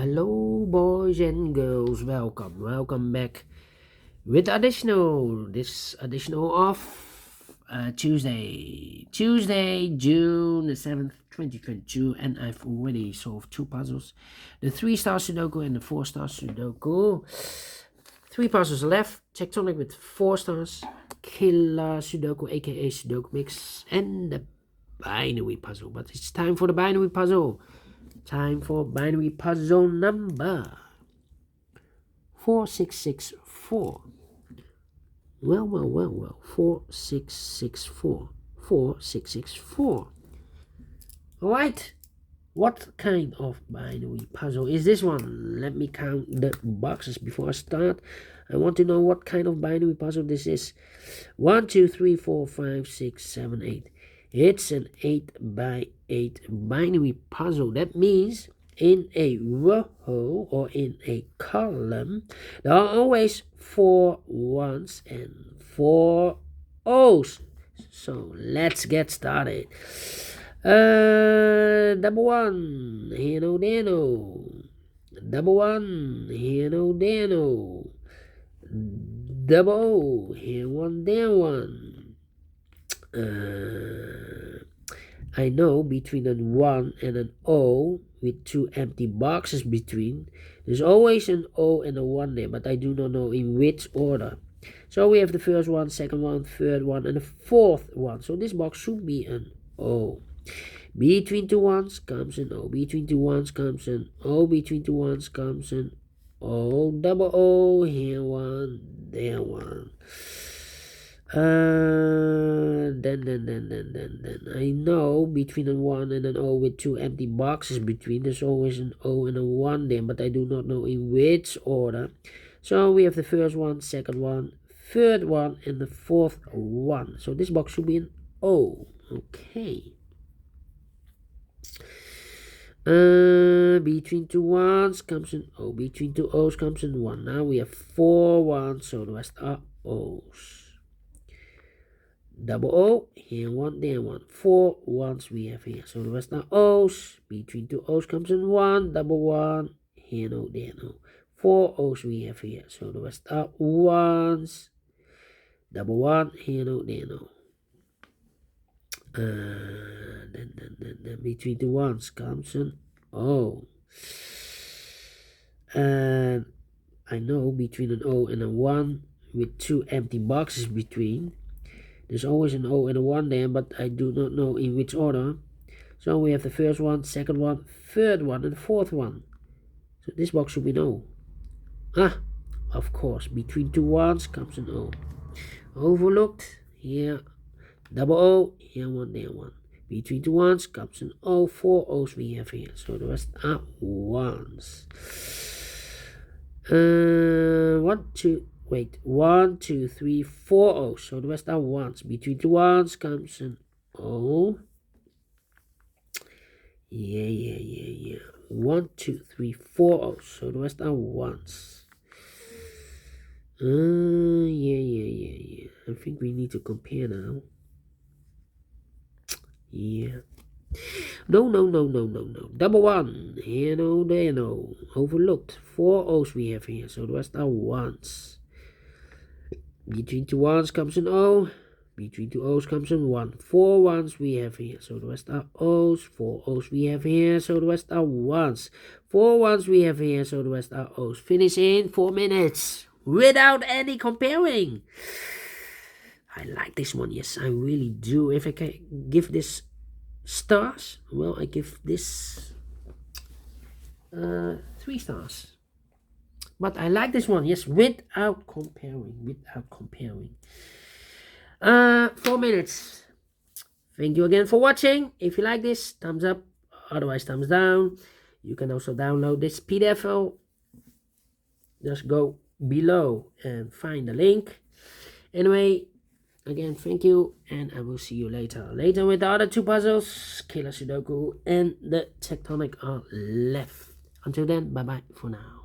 Hello boys and girls, welcome back with this additional of Tuesday, June the 7th 2022, and I've already solved two puzzles, the 3-star Sudoku and the 4-star Sudoku. 3 puzzles left: Tectonic with 4 stars, Killer Sudoku aka Sudoku Mix, and the binary puzzle. But it's time for the binary puzzle. Time for binary puzzle number 4664. Well, 4664. Alright, what kind of binary puzzle is this one? Let me count the boxes before I start. I want to know what kind of binary puzzle this is. 1, 2, 3, 4, 5, 6, 7, 8. It's an 8 by 8 binary puzzle. That means in a row or in a column, there are always 4 1s and 4 O's. So let's get started. Double 1, here no there no. Double 1, here no there no. Double O, here 1 there 1. I know between a 1 and an O with 2 empty boxes between, there's always an O and a 1 there, but I do not know in which order. So we have the first one, second one, third one, and the fourth one. So this box should be an O. Between 2 1s comes an O. Between 2 1s comes an O. Between 2 1s comes an O. Double O, here 1, there 1. Then I know between a 1 and an O with 2 empty boxes between, there's always an O and a 1 there, but I do not know in which order. So we have the first one, second one, third one, and the fourth one. So this box should be an O. Okay. Between 2 1s comes an O. Between 2 O's comes an 1. Now we have 4 1s, so the rest are O's. Double O, here 1, there 1. 4 1s we have here, so the rest are O's. Between 2 O's comes in 1, double 1, here no, there no. 4 O's we have here, so the rest are 1s. Double 1, here no, there no. Then between 2 1s comes an O. And I know between an O and a 1 with 2 empty boxes between, there's always an O and a 1 there, but I do not know in which order. So we have the first one, second one, third one, and the fourth one. So this box should be an O. Of course, between 2 1s comes an O. Overlooked, here, double O, here 1, there 1. Between 2 1s comes an O, 4 O's we have here. So the rest are 1s. 1, 2, 3, 4 O's. So the rest are 1s. Between 2 1s comes an O. Yeah. 1, 2, 3, 4 O's. So the rest are 1s. Yeah. I think we need to compare now. Yeah. No. Double 1. Here no, there no. Overlooked. 4 O's we have here. So the rest are 1s. Between 2 1s comes an O. Between 2 O's comes an 1. 4 1s we have here, so the rest are O's. 4 O's we have here, so the rest are 1s. 4 1s we have here, so the rest are O's. Finish in 4 minutes without any comparing. I like this one, yes, I really do. If I can give this stars, well, I give this 3 stars. But I like this one, yes, without comparing. 4 minutes. Thank you again for watching. If you like this, thumbs up, otherwise thumbs down. You can also download this PDF file. Just go below and find the link. Anyway, again, thank you, and I will see you later. Later with the other 2 puzzles, Killer Sudoku and the Tectonic are left. Until then, bye-bye for now.